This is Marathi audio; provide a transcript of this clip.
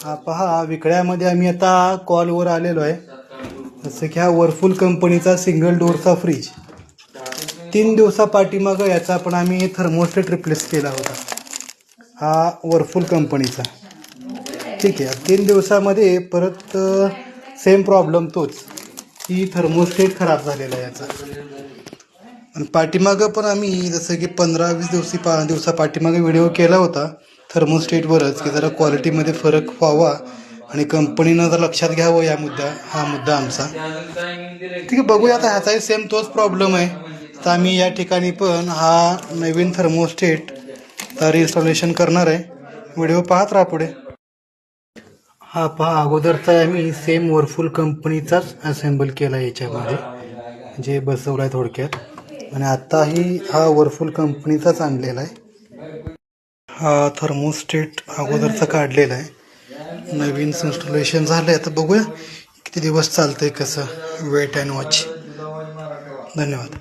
हा पहा, विकळ्यामध्ये आम्ही आता कॉलवर आलेलो आहे. जसं की हा वर्लपूल कंपनीचा सिंगल डोअरचा फ्रीज 3 दिवसापाठीमागं याचा पण आम्ही थर्मोस्टेट रिप्लेस केला होता. हा वर्लपूल कंपनीचा. ठीक आहे. 3 दिवसामध्ये परत सेम प्रॉब्लेम तोच की थर्मोस्टेट खराब झालेला आहे याचा. आणि पाठीमागं पण आम्ही जसं की 15-20 दिवसा पाठीमागे व्हिडिओ केला होता थर्मोस्टेटवरच, की जरा क्वालिटीमध्ये फरक व्हावा आणि कंपनीनं जर लक्षात घ्यावं हा मुद्दा आमचा. ठीक आहे, बघूया आता. ह्याचाही सेम तोच प्रॉब्लेम आहे. तर आम्ही या ठिकाणी पण हा नवीन थर्मोस्टेट रिइन्स्टॉलेशन करणार आहे. व्हिडिओ पाहत राहा पुढे. हा पहा, अगोदरचा आम्ही सेम वर्लपूल कंपनीचाच असेंबल केला याच्यामध्ये, जे बसवला आहे थोडक्यात. आणि आत्ताही हा वर्लपूल कंपनीचाच आणलेला आहे. हा थर्मोस्टेट अगोदरचा काढलेला आहे. नवीन इन्स्टॉलेशन झालं आहे. आता बघूया किती दिवस चालतंय कसं. Wait and watch. धन्यवाद.